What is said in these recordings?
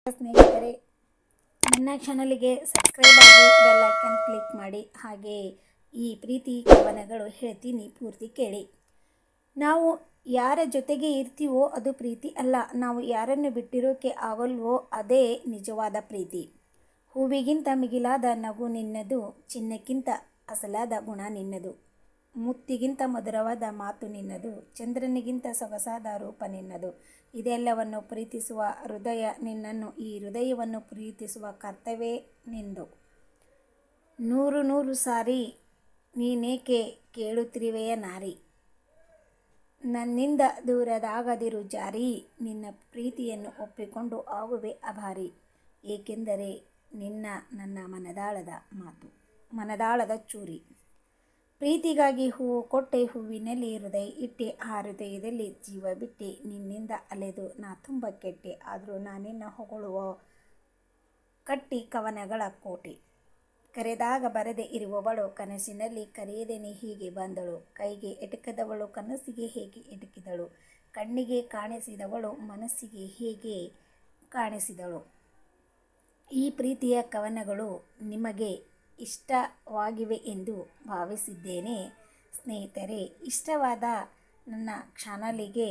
ಸ್ನೇಹಿತರೆ, ನನ್ನ ಚಾನಲಿಗೆ ಸಬ್ಸ್ಕ್ರೈಬ್ ಆಗಿ ಬೆಲ್ ಐಕನ್ ಕ್ಲಿಕ್ ಮಾಡಿ. ಹಾಗೆ ಈ ಪ್ರೀತಿ ಕವನಗಳು ಹೇಳ್ತೀನಿ, ಪೂರ್ತಿ ಕೇಳಿ. ನಾವು ಯಾರ ಜೊತೆಗೆ ಇರ್ತೀವೋ ಅದು ಪ್ರೀತಿ ಅಲ್ಲ, ನಾವು ಯಾರನ್ನು ಬಿಟ್ಟಿರೋಕೆ ಆಗಲ್ವೋ ಅದೇ ನಿಜವಾದ ಪ್ರೀತಿ. ಹೂವಿಗಿಂತ ಮಿಗಿಲಾದ ನಗು ನಿನ್ನದು, ಚಿನ್ನಕ್ಕಿಂತ ಅಸಲಾದ ಗುಣ ನಿನ್ನದು, ಮುತ್ತಿಗಿಂತ ಮಧುರವಾದ ಮಾತು ನಿನ್ನದು, ಚಂದ್ರನಿಗಿಂತ ಸೊಗಸಾದ ರೂಪ ನಿನ್ನದು. ಇದೆಲ್ಲವನ್ನು ಪ್ರೀತಿಸುವ ಹೃದಯ ನಿನ್ನನ್ನು, ಈ ಹೃದಯವನ್ನು ಪ್ರೀತಿಸುವ ಕರ್ತವ್ಯ ನಿಂದು. ನೂರು ನೂರು ಸಾರಿ ನೀನೇಕೆ ಕೇಳುತ್ತಿರುವೆಯ ನಾರಿ, ನನ್ನಿಂದ ದೂರದಾಗದಿರು ಜಾರಿ, ನಿನ್ನ ಪ್ರೀತಿಯನ್ನು ಒಪ್ಪಿಕೊಂಡು ಆಗುವೆ ಆಭಾರಿ. ಏಕೆಂದರೆ ನಿನ್ನ ನನ್ನ ಮನದಾಳದ ಮಾತು, ಮನದಾಳದ ಚೂರಿ. ಪ್ರೀತಿಗಾಗಿ ಹೂವು ಕೊಟ್ಟೆ, ಹೂವಿನಲ್ಲಿ ಹೃದಯ ಇಟ್ಟೆ, ಆ ಹೃದಯದಲ್ಲಿ ಜೀವ ಬಿಟ್ಟೆ. ನಿನ್ನಿಂದ ಅಲೆದು ನಾ ತುಂಬ ಕೆಟ್ಟೆ, ಆದರೂ ನಾನಿನ್ನ ಹೊಗಳುವ ಕಟ್ಟಿ ಕವನಗಳ ಕೋಟೆ. ಕರೆದಾಗ ಬರದೆ ಇರುವವಳು, ಕನಸಿನಲ್ಲಿ ಕರೆಯದೇನೆ ಹೀಗೆ ಬಂದಳು, ಕೈಗೆ ಎಟಕದವಳು ಕನಸಿಗೆ ಹೇಗೆ ಎಟಕಿದಳು, ಕಣ್ಣಿಗೆ ಕಾಣಿಸಿದವಳು ಮನಸ್ಸಿಗೆ ಹೇಗೆ ಕಾಣಿಸಿದಳು. ಈ ಪ್ರೀತಿಯ ಕವನಗಳು ನಿಮಗೆ ಇಷ್ಟವಾಗಿವೆ ಎಂದು ಭಾವಿಸಿದ್ದೇನೆ. ಸ್ನೇಹಿತರೆ, ಇಷ್ಟವಾದ ನನ್ನ ಚಾನಲಿಗೆ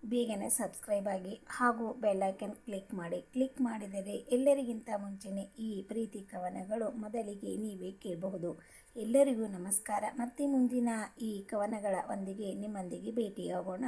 ಬೇಗನೆ ಸಬ್ಸ್ಕ್ರೈಬ್ ಆಗಿ ಹಾಗೂ ಬೆಲ್ ಐಕನ್ ಕ್ಲಿಕ್ ಮಾಡಿ. ಕ್ಲಿಕ್ ಮಾಡಿದರೆ ಎಲ್ಲರಿಗಿಂತ ಮುಂಚೆನೇ ಈ ಪ್ರೀತಿ ಕವನಗಳು ಮೊದಲಿಗೆ ನೀವೇ ಕೇಳಬಹುದು. ಎಲ್ಲರಿಗೂ ನಮಸ್ಕಾರ. ಮತ್ತೆ ಮುಂದಿನ ಈ ಕವನಗಳ ಒಂದಿಗೆ ನಿಮ್ಮೊಂದಿಗೆ ಭೇಟಿಯಾಗೋಣ.